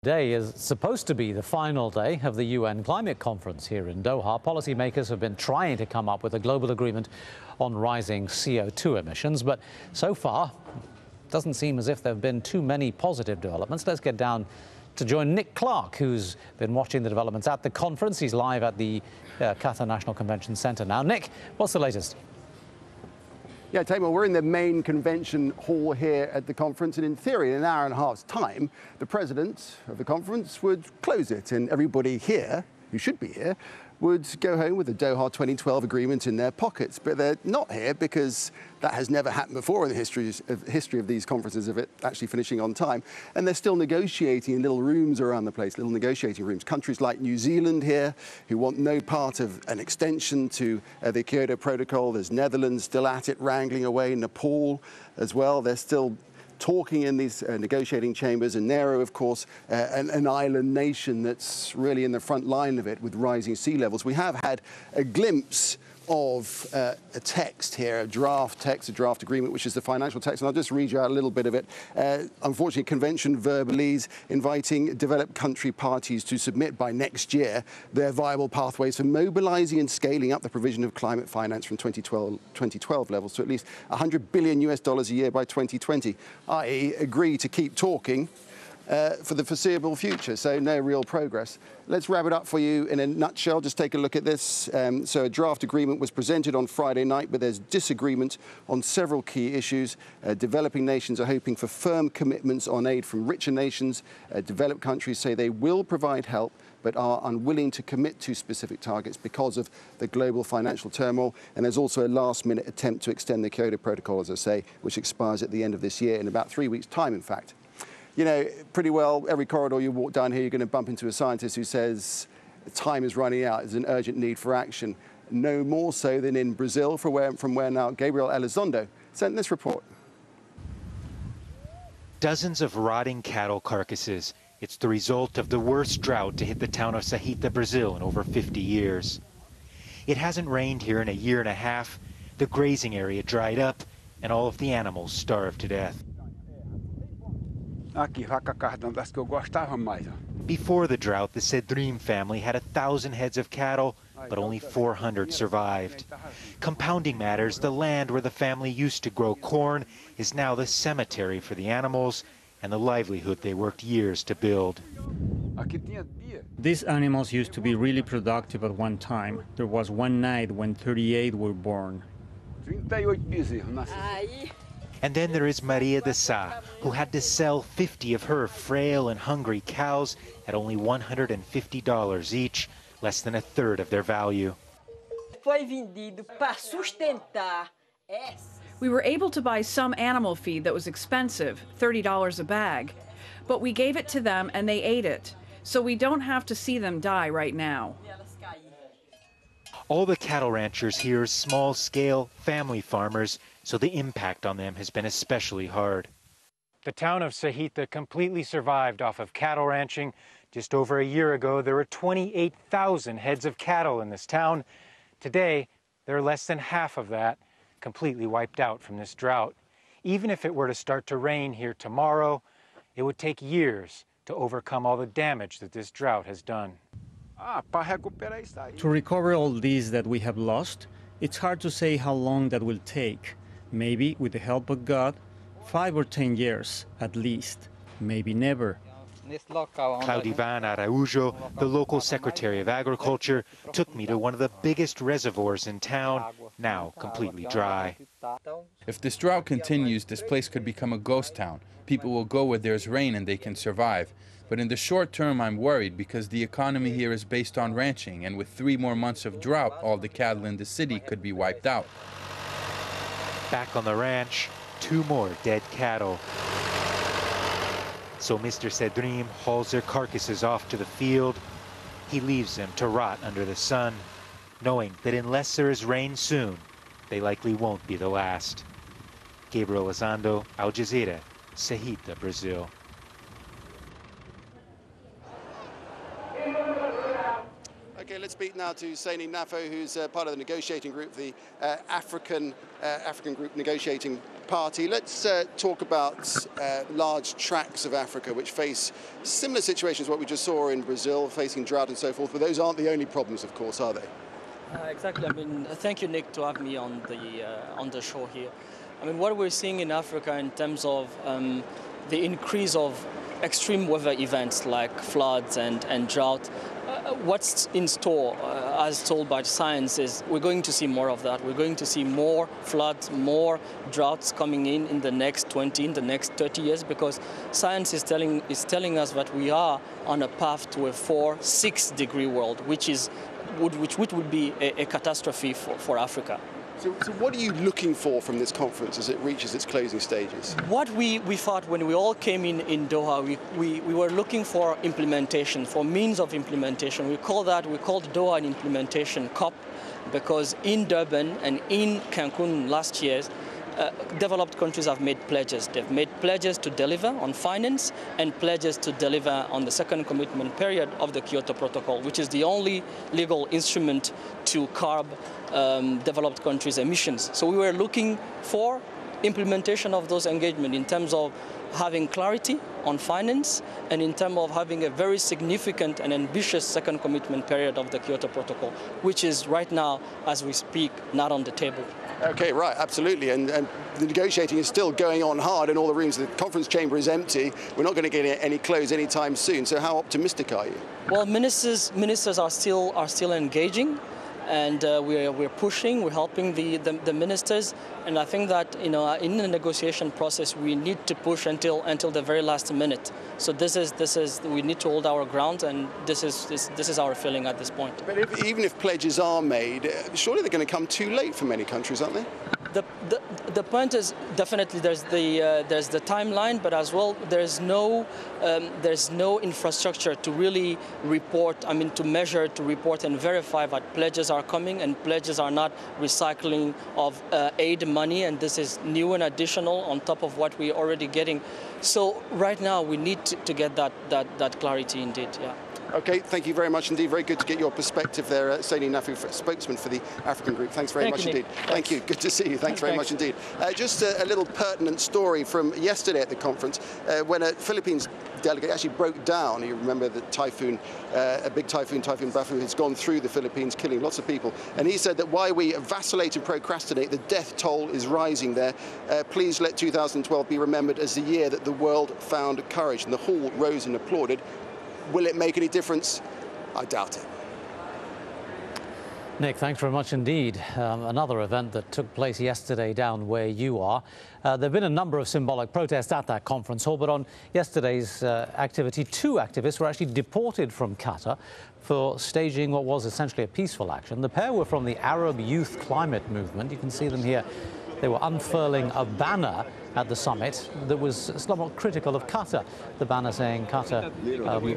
Today is supposed to be the final day of the UN climate conference here in Doha. Policymakers have been trying to come up with a global agreement on rising CO2 emissions, but so far it doesn't seem as if there have been too many positive developments. Let's get down to join Nick Clark, who's been watching the developments at the conference. He's live at the Qatar National Convention Centre now. Nick, what's the latest? Yeah, Tamer, we're in the main convention hall here at the conference, and in theory, in an hour and a half's time, the president of the conference would close it, and everybody here, who should be here, would go home with the Doha 2012 agreement in their pockets. But they're not here because that has never happened before in the history of these conferences, of it actually finishing on time. And they're still negotiating in little rooms around the place, little negotiating rooms. Countries like New Zealand here, who want no part of an extension to the Kyoto Protocol. There's Netherlands still at it, wrangling away. Nepal as well. They're still talking in these negotiating chambers, and Nero, of course, an island nation that's really in the front line of it with rising sea levels. We have had a glimpse of a text here, a draft text, a draft agreement, which is the financial text, and I'll just read you out a little bit of it. Unfortunately, convention verbalise inviting developed country parties to submit by next year their viable pathways for mobilizing and scaling up the provision of climate finance from 2012 levels to at least $100 billion a year by 2020, i.e. agree to keep talking for the foreseeable future, so no real progress. Let's wrap it up for you in a nutshell. Just take a look at this. So a draft agreement was presented on Friday night, but there's disagreement on several key issues. Developing nations are hoping for firm commitments on aid from richer nations. Developed countries say they will provide help, but are unwilling to commit to specific targets because of the global financial turmoil. And there's also a last-minute attempt to extend the Kyoto Protocol, as I say, which expires at the end of this year, in about 3 weeks' time, in fact. You know, pretty well every corridor you walk down here, you're going to bump into a scientist who says time is running out, there's an urgent need for action. No more so than in Brazil, from where now Gabriel Elizondo sent this report. Dozens of rotting cattle carcasses. It's the result of the worst drought to hit the town of Sergipe, Brazil in over 50 years. It hasn't rained here in a year and a half. The grazing area dried up and all of the animals starved to death. Before the drought, the Cedrim family had 1,000 heads of cattle, but only 400 survived. Compounding matters, the land where the family used to grow corn is now the cemetery for the animals and the livelihood they worked years to build. These animals used to be really productive at one time. There was one night when 38 were born. And then there is Maria de Sá, who had to sell 50 of her frail and hungry cows at only $150 each, less than a third of their value. We were able to buy some animal feed that was expensive, $30 a bag, but we gave it to them and they ate it, so we don't have to see them die right now. All the cattle ranchers here are small-scale family farmers, so the impact on them has been especially hard. The town of Sergipe completely survived off of cattle ranching. Just over a year ago, there were 28,000 heads of cattle in this town. Today, there are less than half of that, completely wiped out from this drought. Even if it were to start to rain here tomorrow, it would take years to overcome all the damage that this drought has done. To recover all these that we have lost, it's hard to say how long that will take. Maybe, with the help of God, 5 or 10 years at least. Maybe never. Claudivan Araújo, the local Secretary of Agriculture, took me to one of the biggest reservoirs in town, now completely dry. If this drought continues, this place could become a ghost town. People will go where there's rain and they can survive. But in the short term, I'm worried because the economy here is based on ranching, and with 3 more months of drought, all the cattle in the city could be wiped out. Back on the ranch, 2 more dead cattle. So Mr. Cedrim hauls their carcasses off to the field. He leaves them to rot under the sun, knowing that unless there is rain soon, they likely won't be the last. Gabriel Elizondo, Al Jazeera, Sergipe, Brazil. Okay, let's speak now to Saini Nafo, who's part of the negotiating group, the African group negotiating party. Let's talk about large tracts of Africa which face similar situations to what we just saw in Brazil, facing drought and so forth, but those aren't the only problems, of course, are they? Exactly. I mean, thank you, Nick, to have me on the show here. I mean, what we're seeing in Africa in terms of the increase of extreme weather events like floods and drought, what's in store, as told by science, is we're going to see more of that. We're going to see more floods, more droughts coming in the next 20, in the next 30 years, because science is telling us that we are on a path to a 4-6 degree world, which would be a catastrophe for Africa. So what are you looking for from this conference as it reaches its closing stages? What we thought when we all came in Doha, we were looking for implementation, for means of implementation. We called Doha an implementation COP, because in Durban and in Cancun last year, developed countries have made pledges. They've made pledges to deliver on finance and pledges to deliver on the second commitment period of the Kyoto Protocol, which is the only legal instrument to curb developed countries' emissions. So we were looking for implementation of those engagements in terms of having clarity on finance and in terms of having a very significant and ambitious second commitment period of the Kyoto Protocol, which is right now, as we speak, not on the table. Okay, right, absolutely. And the negotiating is still going on hard in all the rooms. The conference chamber is empty. We're not going to get any close anytime soon. So how optimistic are you? Well, ministers are still engaging. And we're pushing, we're helping the ministers, and I think that in the negotiation process we need to push until the very last minute. So this is we need to hold our ground, and this is our feeling at this point. But even if pledges are made, surely they're going to come too late for many countries, aren't they? The point is definitely there's the timeline, but as well there's no infrastructure to really report. I mean, to measure, to report, and verify that pledges are coming and pledges are not recycling of aid money, and this is new and additional on top of what we're already getting. So right now we need to get that clarity indeed. Yeah. Okay, thank you very much indeed. Very good to get your perspective there, Sani Nafu, spokesman for the African Group. Thanks very much indeed. Thank you. Good to see you. Thanks very much indeed. Just a little pertinent story from yesterday at the conference when a Philippines delegate actually broke down. You remember the typhoon, a big typhoon, Typhoon Bafu, has gone through the Philippines, killing lots of people. And he said that why we vacillate and procrastinate, the death toll is rising there. Please let 2012 be remembered as the year that the world found courage. And the hall rose and applauded. Will it make any difference? I doubt it. Nick, thanks very much indeed. Another event that took place yesterday down where you are. There have been a number of symbolic protests at that conference hall, but on yesterday's activity, 2 activists were actually deported from Qatar for staging what was essentially a peaceful action. The pair were from the Arab Youth Climate Movement. You can see them here. They were unfurling a banner at the summit that was somewhat critical of Qatar. The banner saying Qatar,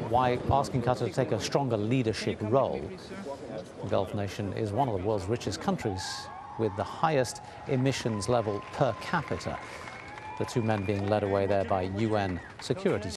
why asking Qatar to take a stronger leadership role. The Gulf nation is one of the world's richest countries with the highest emissions level per capita. The 2 men being led away there by UN security